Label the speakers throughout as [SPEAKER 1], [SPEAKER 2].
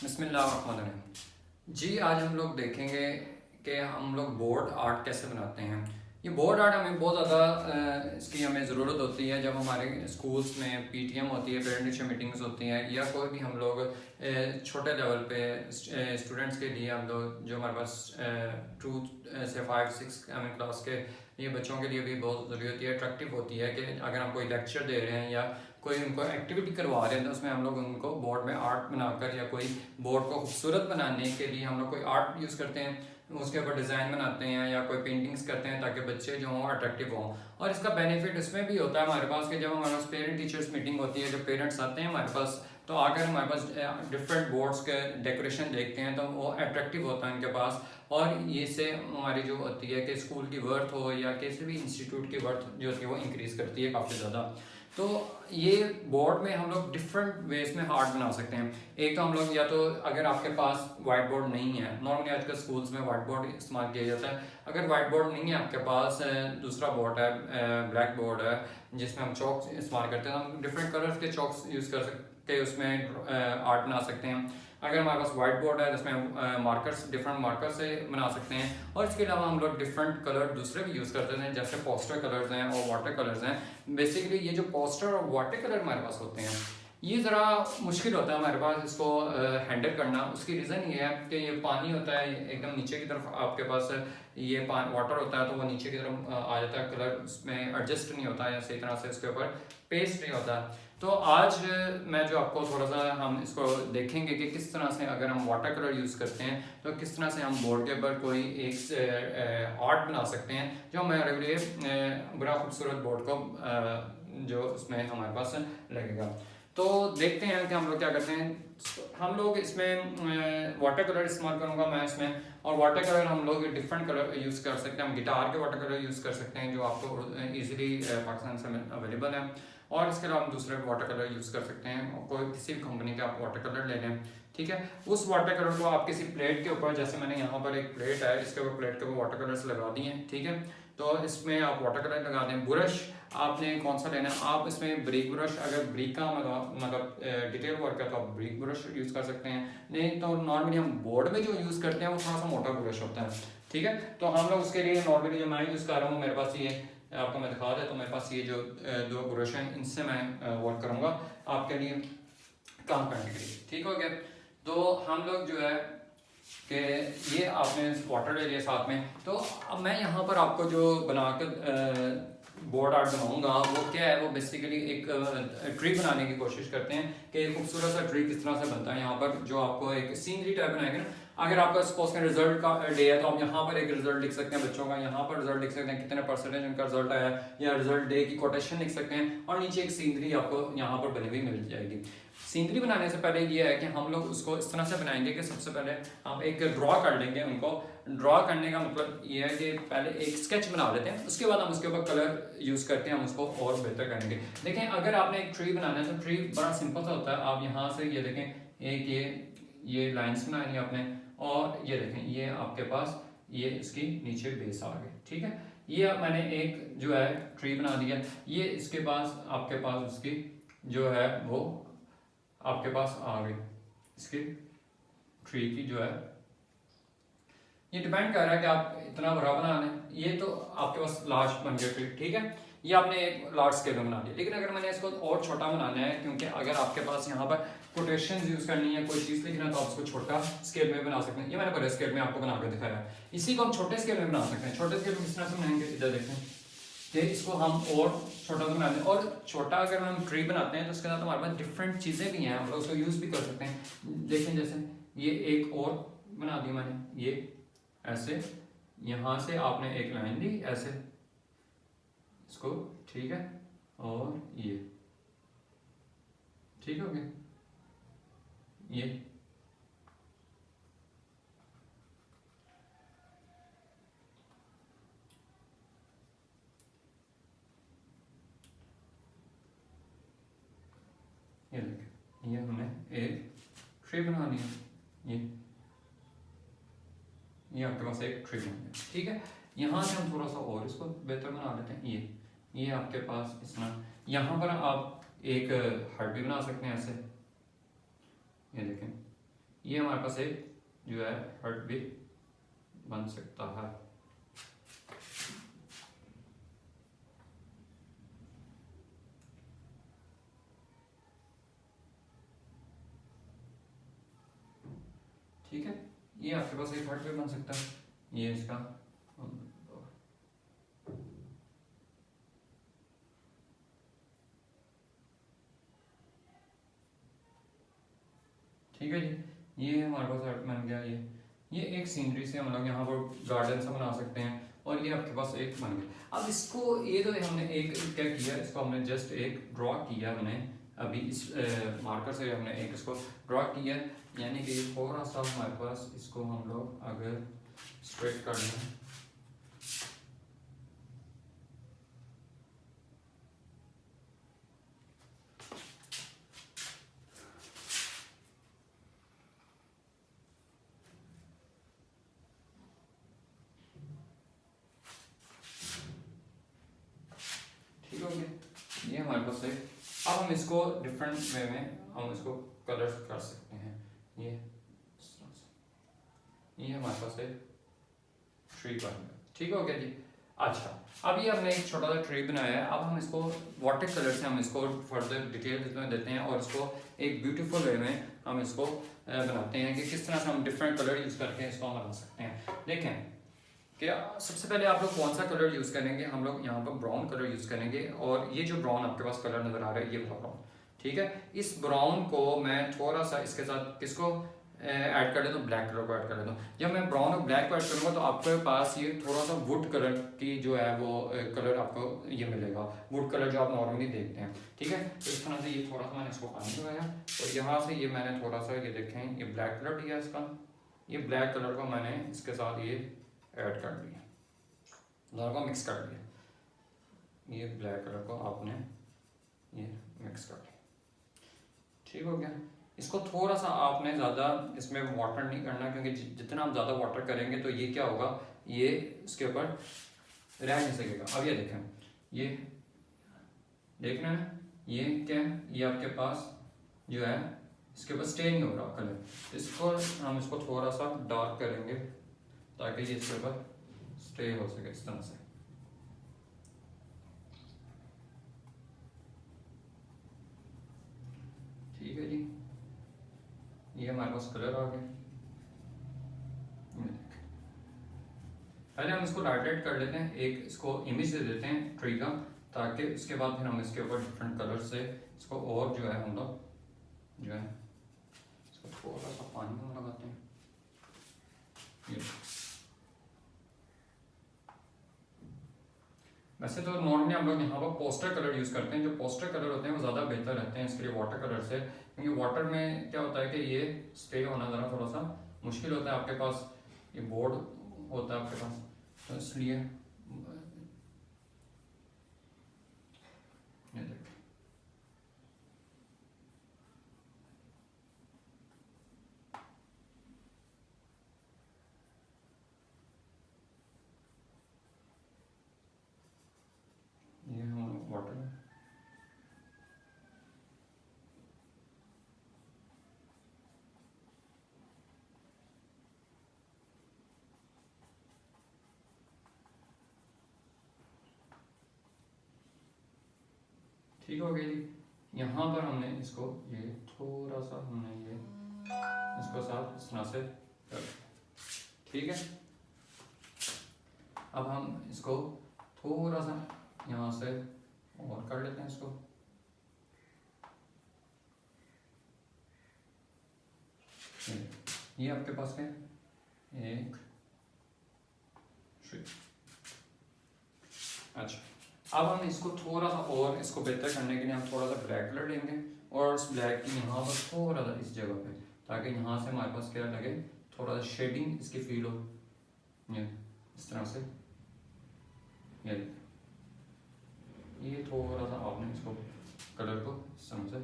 [SPEAKER 1] बिस्मिल्लाहिर्रहमानिर्रहीम। जी आज हम लोग देखेंगे कि हम लोग बोर्ड आर्ट कैसे बनाते हैं। ये बोर्ड आर्ट हमें बहुत ज़्यादा इसकी हमें ज़रूरत होती है जब हमारे स्कूल्स में पीटीएम होती है, पेरेंट टीचर मीटिंग्स होती हैं, या कोई भी हम लोग छोटे लेवल पे स्टूडेंट्स के लिए हम लोग जो हमारे पास 2 से 5 6 क्लास के ये बच्चों के लिए भी बहुत ज़रूरी होती है, अट्रैक्टिव होती है कि अगर हम कोई लेक्चर दे रहे हैं या कोई उनको एक्टिविटी करवा रहे हैं तो उसमें हम लोग उनको बोर्ड में आर्ट बनाकर या कोई बोर्ड को खूबसूरत बनाने के लिए हम लोग कोई आर्ट यूज़ करते हैं, उसके ऊपर डिज़ाइन बनाते हैं या कोई पेंटिंग्स करते हैं ताकि बच्चे जो हों अट्रैक्टिव हों। और इसका बेनिफिट इसमें भी होता है हमारे पास कि जब हमारे पास पेरेंट टीचर्स मीटिंग होती है, जब पेरेंट्स आते हैं हमारे पास तो आकर हमारे पास डिफरेंट बोर्ड्स के डेकोरेशन देखते हैं तो वो अट्रैक्टिव होता है उनके पास, और ये से हमारी जो होती है कि स्कूल की वर्थ हो या किसी भी इंस्टीट्यूट की वर्थ जो होती है वो इंक्रीज़ करती है काफ़ी ज़्यादा। तो ये बोर्ड में हम लोग डिफरेंट वेज में आर्ट बना सकते हैं। एक तो हम लोग या तो अगर आपके पास वाइट बोर्ड नहीं है, नॉर्मली आजकल स्कूल्स में वाइट बोर्ड इस्तेमाल किया जाता है, अगर वाइट बोर्ड नहीं है आपके पास, दूसरा बोर्ड है, ब्लैक बोर्ड है जिसमें हम चौक इस्तेमाल करते हैं, हम डिफरेंट कलर्स के चौक्स यूज़ कर सकते हैं, उसमें आर्ट बना सकते हैं। अगर हमारे पास वाइट बोर्ड है जिसमें मार्कर्स डिफरेंट मार्कर से बना सकते हैं, और इसके अलावा हम लोग डिफरेंट कलर दूसरे भी यूज़ करते हैं जैसे पोस्टर कलर्स हैं और वाटर कलर्स हैं। बेसिकली ये जो पोस्टर और वाटर कलर हमारे पास होते हैं ये ज़रा मुश्किल होता है हमारे पास इसको हैंडल करना। उसकी रीज़न ये है कि ये पानी होता है एकदम नीचे की तरफ, आपके पास ये वाटर होता है तो वो नीचे की तरफ आ जाता है, कलर उसमें एडजस्ट नहीं होता है सही तरह से, उसके ऊपर पेस्ट नहीं होता। तो आज मैं जो आपको थोड़ा सा हम इसको देखेंगे कि किस तरह से अगर हम वाटर कलर यूज़ करते हैं तो किस तरह से हम बोर्ड के ऊपर कोई एक आर्ट बना सकते हैं जो हमारे लिए बड़ा खूबसूरत बोर्ड को जो उसमें हमारे पास लगेगा। तो देखते हैं कि हम लोग क्या करते हैं। हम लोग इसमें वाटर कलर इस्तेमाल करूँगा मैं इसमें, और वाटर कलर हम लोग डिफरेंट कलर यूज़ कर सकते हैं। हम गिटार के वाटर कलर यूज़ कर सकते हैं जो आपको इजीली पाकिस्तान से अवेलेबल है, और इसके अलावा हम दूसरे वाटर कलर यूज़ कर सकते हैं। कोई किसी भी कंपनी का आप वाटर कलर ले लें, ठीक है। उस वाटर कलर को आप किसी प्लेट के ऊपर, जैसे मैंने यहाँ पर एक प्लेट है, इसके ऊपर प्लेट के ऊपर वाटर कलर्स लगा दिए हैं, ठीक है। तो इसमें आप वाटर कलर लगा दें। ब्रश आपने कौन सा लेना है, आप इसमें ब्रिक ब्रश, अगर ब्रिक का मतलब डिटेल वर्क है तो आप ब्रिक ब्रश यूज़ कर सकते हैं, नहीं तो नॉर्मली हम बोर्ड में जो यूज़ करते हैं वो थोड़ा सा मोटा ब्रश होता है, ठीक है। तो हम लोग उसके लिए नॉर्मली जो मैं यूज़ कर रहा हूँ, मेरे पास ये आपको मैं दिखा दें, तो मेरे पास ये जो 2 ब्रश हैं इनसे मैं वर्क करूँगा आपके लिए काम करने के लिए, ठीक हो गया। तो हम लोग जो है कि ये आपने वाटर ले लिया साथ में, तो अब मैं यहाँ पर आपको जो बनाकर बोर्ड आर्ट बनाऊंगा वो क्या है, वो बेसिकली एक ट्री बनाने की कोशिश करते हैं कि एक खूबसूरत सा ट्री किस तरह से बनता है। यहाँ पर जो आपको एक सीनरी टाइप बनाएंगे ना, अगर आपका सपोज का रिजल्ट का डे है तो आप यहाँ पर एक रिजल्ट लिख सकते हैं बच्चों का, यहाँ पर रिजल्ट लिख सकते हैं कितने परसेंटेज उनका रिजल्ट आया, या रिजल्ट डे की कोटेशन लिख सकते हैं, और नीचे एक सीनरी आपको यहाँ पर बनी हुई मिल जाएगी। सीनरी बनाने से पहले ये है कि हम लोग उसको इस तरह से बनाएंगे कि सबसे पहले हम एक ड्रॉ कर लेंगे उनको। ड्रॉ करने का मतलब ये है कि पहले एक स्केच बना लेते हैं, उसके बाद हम उसके ऊपर कलर यूज़ करके हम उसको और बेहतर करेंगे। देखें अगर आपने एक ट्री बनाना है तो ट्री बड़ा सिंपल सा होता है। आप यहाँ से ये देखें, एक ये लाइन्स बनानी है आपने, और ये देखें ये आपके पास ये इसकी नीचे बेस आ गई, ठीक है। ये मैंने एक जो है ट्री बना दिया, ये इसके पास आपके पास उसकी जो है वो आपके पास आ गई, इसकी ट्री की जो है, ये डिपेंड कर रहा है कि आप इतना बड़ा बना लें, ये तो आपके पास लार्ज बन गया ट्री, ठीक है। ये आपने एक लार्ज स्केल में बना लिया, लेकिन अगर मैंने इसको और छोटा बनाना है, क्योंकि अगर आपके पास यहाँ पर कोटेशंस यूज़ करनी है, कोई चीज़ लिखना है, तो आप इसको छोटा स्केल में बना सकते हैं। ये मैंने बड़े स्केल में आपको बना कर दिखाया है, इसी को हम छोटे स्केल में बना सकते हैं। छोटे स्केल में किस तरह से बनाएंगे, इधर देखें कि इसको हम और छोटा बनाते हैं, और छोटा अगर हम ट्री बनाते हैं तो उसके साथ हमारे पास डिफरेंट चीज़ें भी हैं, हम लोग उसको यूज़ भी कर सकते हैं। देखें जैसे ये एक और बना दी मैंने, ये ऐसे यहाँ से आपने एक लाइन दी ऐसे इसको, ठीक है, और ये ठीक हो गया। ये देखें, ये हमने एक ट्री बना लिया, ये आपके पास एक ट्री बन गया, ठीक है। यहाँ से हम थोड़ा सा और इसको बेहतर बना लेते हैं। ये आपके पास इस तरह, यहाँ पर आप एक हार्ट भी बना सकते हैं ऐसे, ये देखें ये हमारे पास एक जो है हर्ट भी बन सकता है। ठीक है, ये आपके पास एक हर्ट भी बन सकता है, ये इसका ठीक है जी। ये हमारे पास हर्ट बन गया। ये एक सीनरी से हम लोग यहाँ पर गार्डन सा बना सकते हैं, और ये आपके पास एक बन गया। अब इसको ये तो हमने एक क्या किया, इसको हमने जस्ट एक ड्रॉ किया, हमने अभी इस मार्कर से हमने एक इसको ड्रॉ किया, यानी कि थोड़ा सा हमारे पास इसको हम लोग अगर स्ट्रेट कर लें, ठीक हो गया। ये हमारे पास है। अब हम इसको डिफरेंट वे में हम इसको कलर कर सकते हैं। ये हमारे पास है ट्री बन गया, ठीक हो गया जी। अच्छा, अब ये हमने एक छोटा सा ट्री बनाया है। अब हम इसको वाटर कलर से हम इसको फर्दर डिटेल इसमें देते हैं, और इसको एक ब्यूटीफुल वे में हम इसको बनाते हैं कि किस तरह से हम डिफरेंट कलर यूज़ करके इसको हम बना सकते हैं। देखें कि सबसे पहले आप लोग कौन सा कलर यूज़ करेंगे, हम लोग यहाँ पर ब्राउन कलर यूज़ करेंगे, और ये जो ब्राउन आपके पास कलर नज़र आ रहा है ये वाला ब्राउन, ठीक है। इस ब्राउन को मैं थोड़ा सा इसके साथ किसको ऐड कर लेता हूँ, ब्लैक कलर को ऐड कर लेता हूँ। जब मैं ब्राउन और ब्लैक को ऐड करूँगा तो आपके पास ये थोड़ा सा वुड कलर की जो है वो कलर आपको ये मिलेगा, वुड कलर जो आप नॉर्मली देखते हैं, ठीक है। तो इस तरह से ये थोड़ा सा मैंने इसको पानी लगाया, और यहाँ से ये मैंने थोड़ा सा ये देखें ये ब्लैक कलर दिया इसका, ये ब्लैक कलर को मैंने इसके साथ ये ऐड कर दिया, दोनों को मिक्स कर दिया। ये ब्लैक कलर को आपने ये मिक्स कर दिया, ठीक हो गया। इसको थोड़ा सा आपने ज़्यादा इसमें वाटर नहीं करना, क्योंकि जितना आप ज़्यादा वाटर करेंगे तो ये क्या होगा, ये इसके ऊपर रह नहीं सकेगा। अब ये देखें, ये देखना है, ये क्या है, ये आपके पास जो है इसके ऊपर स्टे नहीं हो रहा कलर। इसको हम इसको थोड़ा सा डार्क करेंगे ताकि ये इसके ऊपर स्टे हो सके इस तरह से। ठीक है जी, ये हमारे पास कलर आ गया। पहले हम इसको डायरेक्ट कर लेते हैं, एक इसको इमेज दे देते हैं ट्री का, ताकि उसके बाद फिर हम इसके ऊपर डिफरेंट कलर से इसको और जो है हम लोग जो है इसको थोड़ा सा पानी में लगाते हैं। वैसे तो नॉर्मली हम लोग यहाँ पर पोस्टर कलर यूज़ करते हैं, जो पोस्टर कलर होते हैं वो ज़्यादा बेहतर रहते हैं इसके लिए वाटर कलर से, क्योंकि वाटर में क्या होता है कि ये स्टे होना ज़रा थोड़ा सा मुश्किल होता है। आपके पास ये बोर्ड होता है आपके पास, तो इसलिए ये हम वाटर में ठीक हो गया जी। यहाँ पर हमने इसको ये थोड़ा सा हमने ये इसको साथ इस तरह से कर, ठीक है। अब हम इसको थोड़ा सा यहाँ से और कर लेते हैं इसको, ये आपके पास है एक ट्री। अच्छा, अब हम इसको थोड़ा सा और इसको बेहतर करने के लिए हम थोड़ा सा ब्लैक कलर लेंगे, और उस ब्लैक की यहाँ पर थोड़ा सा इस जगह पे, ताकि यहाँ से हमारे पास क्या लगे, थोड़ा सा शेडिंग इसकी फील हो, ये इस तरह से। ये थोड़ा सा आपने इसको कलर को इस तरह से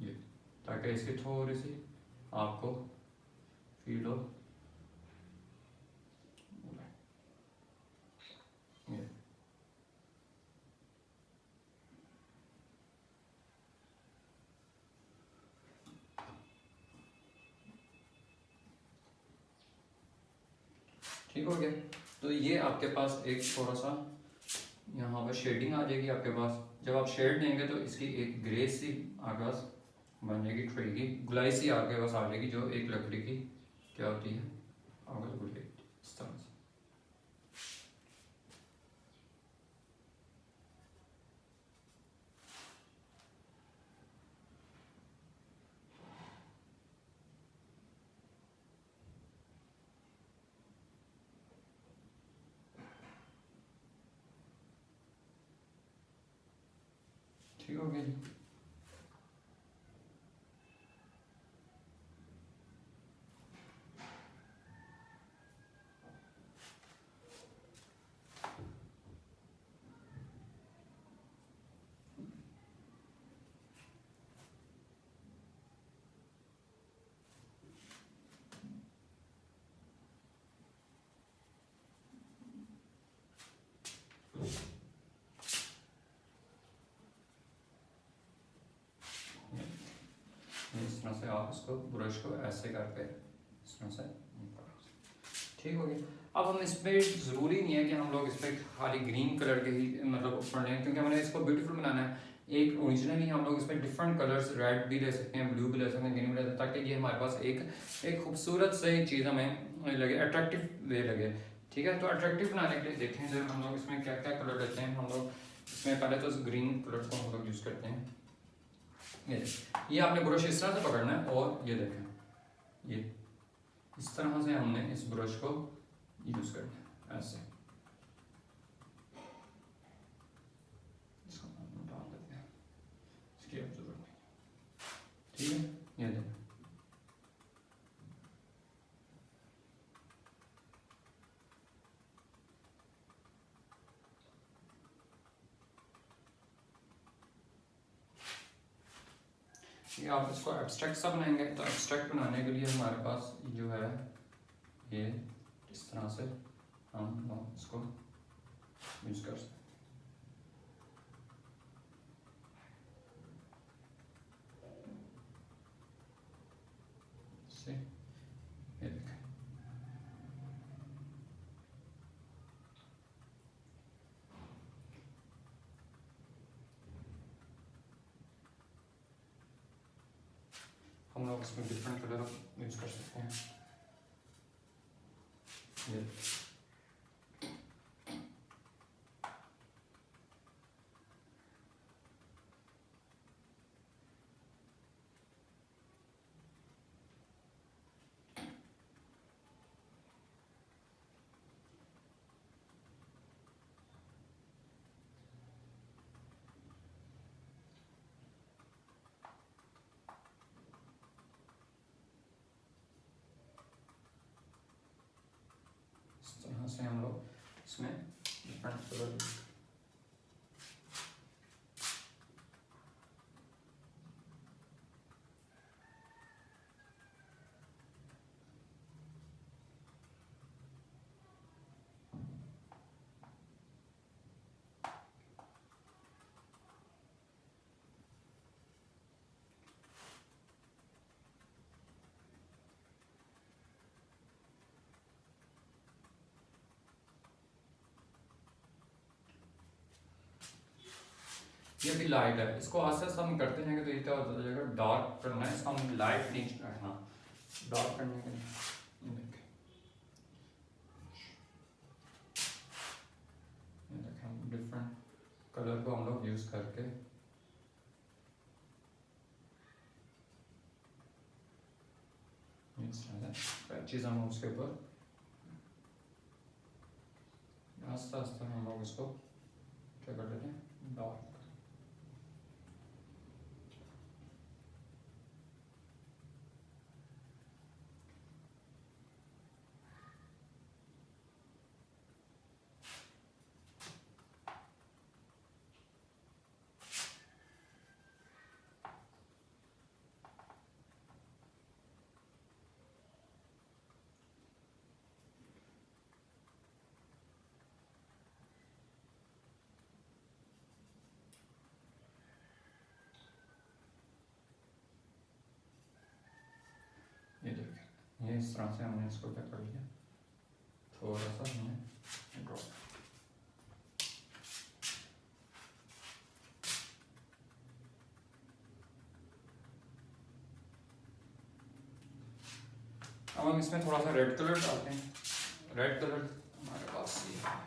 [SPEAKER 1] ये, ताकि इसकी थोड़ी सी आपको फील हो। ये ठीक हो गया। तो ये आपके पास एक थोड़ा सा यहाँ पर शेडिंग आ जाएगी आपके पास। जब आप शेड देंगे तो इसकी एक ग्रे सी आगाज बन जाएगी, ट्रे की गुलाई सी आपके पास आ जाएगी, जो एक लकड़ी की क्या होती है आगाज गुलाई, इस तरह से। ठीक हो गया जी। इस तरह से आप इसको ब्रश को ऐसे करके इस तरह से, ठीक हो गया। अब हम इस पर ज़रूरी नहीं है कि हम लोग इस पर खाली ग्रीन कलर के ही मतलब ऊपर लें, क्योंकि हमने इसको ब्यूटीफुल बनाना है। एक ओरिजिनली हम लोग इस पर डिफरेंट कलर्स, रेड भी ले सकते हैं, ब्लू भी ले सकते हैं, ग्रीन भी ले सकते हैं, ताकि ये हमारे पास एक खूबसूरत से चीज़ हमें लगे, अट्रैक्टिव वे लगे। ठीक है, तो अट्रैक्टिव बनाने के लिए देखें जब हम लोग इसमें क्या क्या कलर लेते हैं। हम लोग इसमें पहले तो ग्रीन कलर को हम लोग यूज़ करते हैं। ये आपने ब्रश इस तरह से पकड़ना है और ये देखें, ये इस तरह से हमने इस ब्रश को यूज करना है ऐसे। इसको डाल देते हैं, इसकी अब जरूरत नहीं। ठीक है, ये देखें, ये आप इसको एब्स्ट्रैक्ट सा बनाएंगे। तो एब्स्ट्रैक्ट बनाने के लिए हमारे पास जो है ये इस तरह से हम इसको यूज कर सकते हैं। ये देखें, हम लोग इसमें डिफरेंट कलर यूज कर सकते हैं। ये इस तरह से हम लोग इसमें डिफरेंट कलर। ये भी लाइट है, इसको आस्ते आस्ते हम करते हैं कि तो ये क्या हो जाएगा, डार्क करना है इसको, हम लाइट नहीं रखना। डार्क करने के लिए ये देखें हम डिफरेंट कलर को हम लोग यूज करके चीज़ हम उसके ऊपर आस्ता आस्ता हम लोग इसको क्या कर देते हैं, डार्क। ये देखिए, ये इस तरह से हमने इसको क्या कर लिया, थोड़ा थोड़ा सा हमने ड्रॉप। अब हम इसमें थोड़ा सा रेड कलर डालते हैं। रेड कलर हमारे पास ये है।